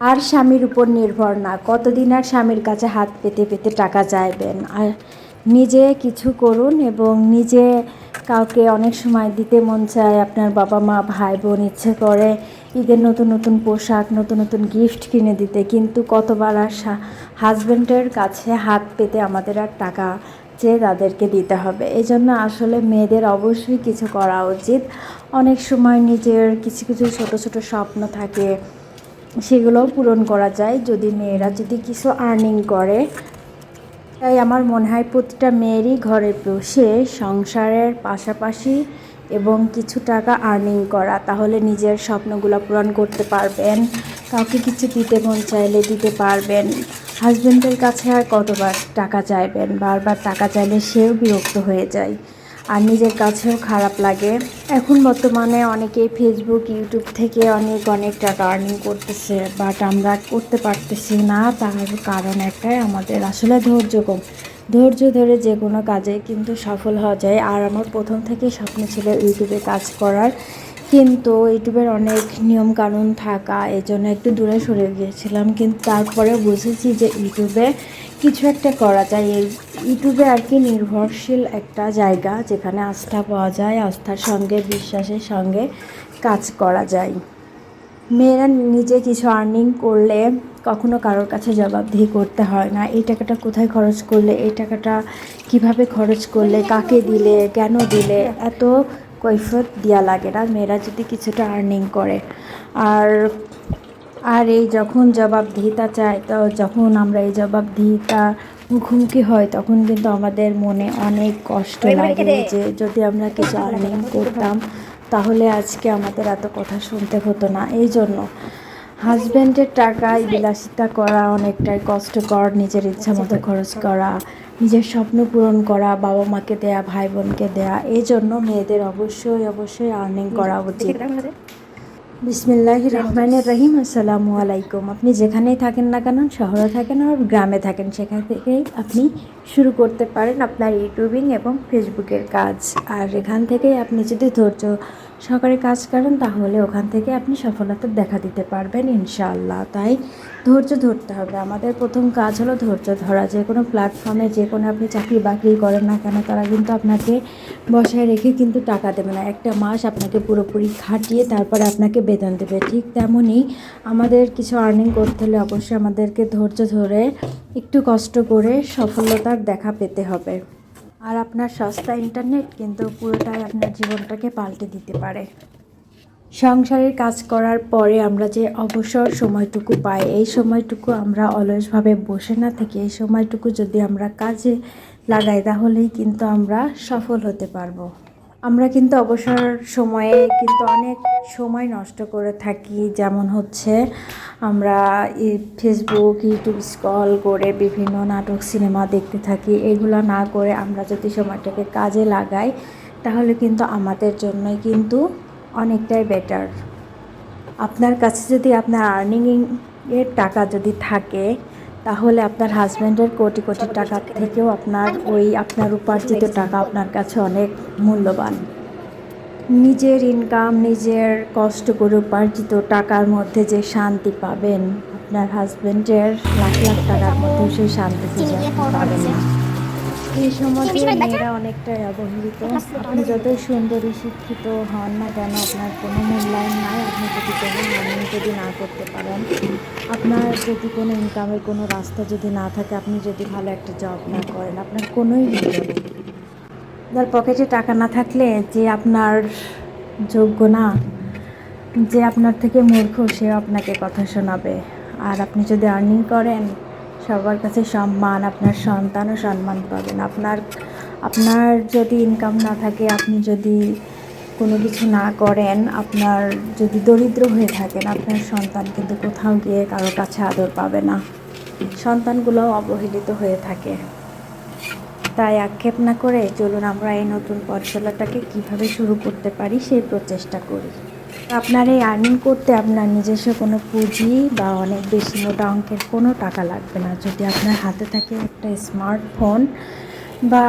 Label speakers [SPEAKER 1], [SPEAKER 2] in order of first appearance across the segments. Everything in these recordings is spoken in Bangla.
[SPEAKER 1] আর স্বামীর উপর নির্ভর না, কতদিন আর স্বামীর কাছে হাত পেতে পেতে টাকা চাইবেন। আর নিজে কিছু করুন এবং নিজে কাউকে অনেক সময় দিতে মন চায়, আপনার বাবা মা ভাই বোন ইচ্ছে করে ঈদের নতুন নতুন পোশাক নতুন নতুন গিফট কিনে দিতে, কিন্তু কতবার আর হাজব্যান্ডের কাছে হাত পেতে আমাদের আর টাকা চেয়ে তাদেরকে দিতে হবে। এই জন্য আসলে মেয়েদের অবশ্যই কিছু করা উচিত। অনেক সময় নিজের কিছু কিছু ছোট ছোট স্বপ্ন থাকে, সেগুলোও পূরণ করা যায় যদি মেয়েরা যদি কিছু আর্নিং করে। তাই আমার মনে হয় প্রতিটা মেয়েরই ঘরে বসে সংসারের পাশাপাশি এবং কিছু টাকা আর্নিং করা, তাহলে নিজের স্বপ্নগুলো পূরণ করতে পারবেন। কাউকে কিছু দিতে মন চাইলে দিতে পারবেন। হাজব্যান্ডের কাছে আর কতবার টাকা চাইবেন, বারবার টাকা চাইলে সেও বিরক্ত হয়ে যায় আর নিজের কাছেও খারাপ লাগে। এখন বর্তমানে অনেকেই ফেসবুক ইউটিউব থেকে অনেক অনেক টাকা আর্নিং করতেছে, বাট আমরা করতে পারতেছি না। তার কারণ একটাই, আমাদের আসলে ধৈর্য কম। ধৈর্য ধরে যে কোনো কাজে কিন্তু সফল হওয়া যায়। আর আমার প্রথম থেকেই স্বপ্ন ছিল ইউটিউবে কাজ করার, কিন্তু ইউটিউবের অনেক নিয়মকানুন থাকা এই জন্য একটু দূরে সরে গিয়েছিলাম। কিন্তু তারপরে বুঝেছি যে ইউটিউবে কিছু একটা করা যায়। এই ইউটিউবে আর কি নির্ভরশীল একটা জায়গা, যেখানে আস্থা পাওয়া যায়, আস্থার সঙ্গে বিশ্বাসের সঙ্গে কাজ করা যায়। মেয়েরা নিজে কিছু আর্নিং করলে কখনো কারোর কাছে জবাবদিহি করতে হয় না। এই টাকাটা কোথায় খরচ করলে, এই টাকাটা কিভাবে খরচ করলে, কাকে দিলে, কেন দিলে, এত কৈফিয়ত দেওয়া লাগে না মেয়েরা যদি কিছুটা আর্নিং করে। আর আর এই যখন জবাবদিহিতা চায়, তো যখন আমরা এই জবাবদিহিতা মুখোমুখি হয়, তখন কিন্তু আমাদের মনে অনেক কষ্ট লাগে যে যদি আমরা কিছু আর্নিং করতাম তাহলে আজকে আমাদের এত কথা শুনতে হতো না। এই জন্য হাজব্যান্ডের টাকায় বিলাসিতা করা অনেকটাই কষ্টকর। নিজের ইচ্ছা মতো খরচ করা, নিজের স্বপ্ন পূরণ করা, বাবা মাকে দেয়া, ভাই বোনকে দেয়া, এই জন্য মেয়েদের অবশ্যই অবশ্যই আর্নিং করা উচিত। বিসমিল্লাহির রহমানির রহিম। আসসালামু আলাইকুম। আপনি যেখানেই থাকেন না কেন, শহরে থাকেন আর গ্রামে থাকেন, সেখান থেকেই আপনি শুরু করতে পারেন আপনার ইউটিউবিং এবং ফেসবুকের কাজ। আর এখান থেকেই আপনি যদি ধৈর্য সহকারে কাজ করেন তাহলে ওখান থেকে আপনি সফলতা দেখা দিতে পারবেন ইনশাআল্লাহ। তাই ধৈর্য ধরতে হবে। আমাদের প্রথম কাজ হলো ধৈর্য ধরা। যে কোনো প্ল্যাটফর্মে যে কোনো আপনি চাকরি বাকরি করেন না কেন, তারা কিন্তু আপনাকে বসায় রেখে কিন্তু টাকা দেবে না। একটা মাস আপনাকে পুরোপুরি খাটিয়ে তারপরে আপনাকে বেতন দেবে। ঠিক তেমনই আমাদের কিছু আর্নিং করতে হলে অবশ্যই আমাদেরকে ধৈর্য ধরে একটু কষ্ট করে সফলতার দেখা পেতে হবে। আর আপনার সস্তা ইন্টারনেট কিন্তু পুরোটাই আপনার জীবনটাকে পাল্টে দিতে পারে। সংসারের কাজ করার পরে আমরা যে অবসর সময়টুকু পাই, এই সময়টুকু আমরা অলসভাবে বসে না থেকে এই সময়টুকু যদি আমরা কাজে লাগাই তাহলেই কিন্তু আমরা সফল হতে পারবো। আমরা কিন্তু অবসর সময়ে কিন্তু অনেক সময় নষ্ট করে থাকি, যেমন হচ্ছে আমরা ফেসবুক ইউটিউব স্ক্রল করে বিভিন্ন নাটক সিনেমা দেখতে থাকি। এগুলো না করে আমরা যদি সময়টাকে কাজে লাগাই তাহলে কিন্তু আমাদের জন্যই কিন্তু অনেকটাই বেটার। আপনার কাছে যদি আপনার আর্নিংয়ের টাকা যদি থাকে তাহলে আপনার হাজব্যান্ডের কোটি কোটি টাকা থেকেও আপনার উপার্জিত টাকা আপনার কাছে অনেক মূল্যবান। নিজের ইনকাম, নিজের কষ্ট করে উপার্জিত টাকার মধ্যে যে শান্তি পাবেন, আপনার হাজব্যান্ডের লাখ লাখ টাকার মধ্যেও সেই শান্তি পাবেন না। এই সমাজে মেয়েরা অনেকটাই অবহেলিত। আপনি যতই সুন্দরী শিক্ষিত হন না কেন, আপনার কোনো মূল্যায়ন নাই। আপনি যদি কোনো আর্নিং যদি না করতে পারেন, আপনার যদি কোনো ইনকামের কোনো রাস্তা যদি না থাকে, আপনি যদি ভালো একটা জব না করেন, আপনার কোনোই মূল্য নেই। যার পকেটে টাকা না থাকলে যে আপনার যোগ্য না, যে আপনার থেকে মূর্খ, সেও আপনাকে কথা শোনাবে। আর আপনি যদি আর্নিং করেন, সবার কাছে সম্মান, আপনার সন্তানও সম্মান পাবেন। আপনার যদি ইনকাম না থাকে, আপনি যদি কোনো কিছু না করেন, আপনার যদি দরিদ্র হয়ে থাকেন, আপনার সন্তান কিন্তু কোথাও গিয়ে কারো কাছে আদর পাবে না। সন্তানগুলোও অবহেলিত হয়ে থাকে। তাই আক্ষেপ না করে চলুন আমরা এই নতুন পথ চলাটাকে কীভাবে শুরু করতে পারি সেই প্রচেষ্টা করি। আপনার এই আর্নিং করতে আপনার নিজস্ব কোনো পুঁজি বা অনেক বেশি মোটা অঙ্কের কোনো টাকা লাগবে না। যদি আপনার হাতে থাকে একটা স্মার্টফোন বা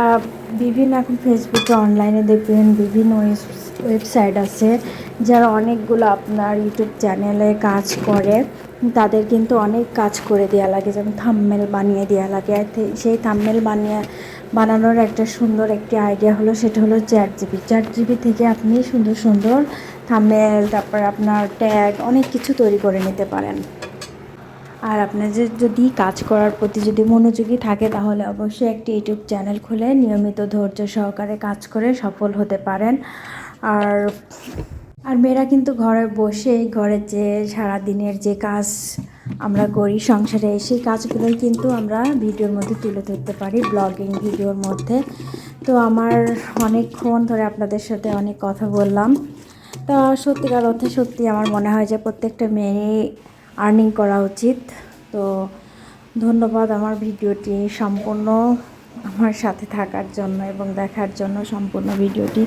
[SPEAKER 1] বিভিন্ন, এখন ফেসবুকে অনলাইনে দেখবেন বিভিন্ন ওয়েবসাইট আছে যারা অনেকগুলো আপনার ইউটিউব চ্যানেলে কাজ করে তাদের কিন্তু অনেক কাজ করে দেওয়া লাগে, যেমন থাম্বনেল বানিয়ে দেওয়া লাগে। সেই থাম্বনেল বানানোর একটা সুন্দর একটি আইডিয়া হলো, সেটা হলো চ্যাট জিপি থেকে আপনি সুন্দর সুন্দর থাম্বনেল, তারপর আপনার ট্যাগ অনেক কিছু তৈরি করে নিতে পারেন। আর আপনার যদি কাজ করার প্রতি যদি মনোযোগী থাকে তাহলে অবশ্যই একটি ইউটিউব চ্যানেল খুলে নিয়মিত ধৈর্য সহকারে কাজ করে সফল হতে পারেন। আর আর মেয়েরা কিন্তু ঘরে বসে ঘরের যে সারাদিনের যে কাজ আমরা করি সংসারে, সেই কাজগুলোই কিন্তু আমরা ভিডিওর মধ্যে তুলে ধরতে পারি, ব্লগিং ভিডিওর মধ্যে। তো আমার অনেকক্ষণ ধরে আপনাদের সাথে অনেক কথা বললাম। তা সত্যিকার অর্থে সত্যি আমার মনে হয় যে প্রত্যেকটা মেয়েরই আর্নিং করা উচিত। তো ধন্যবাদ আমার ভিডিওটি সম্পূর্ণ আমার সাথে থাকার জন্য এবং দেখার জন্য সম্পূর্ণ ভিডিওটি।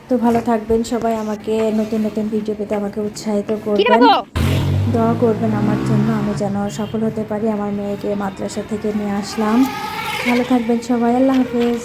[SPEAKER 1] তো ভালো থাকবেন সবাই, আমাকে নতুন নতুন ভিডিও পেতে আমাকে উৎসাহিত করবেন, দোয়া করবেন আমার জন্য, আমি যেন সফল হতে পারি। আমার মেয়েকে মাদ্রাসা থেকে নিয়ে আসলাম। ভালো থাকবেন সবাই, আল্লাহ হাফেজ।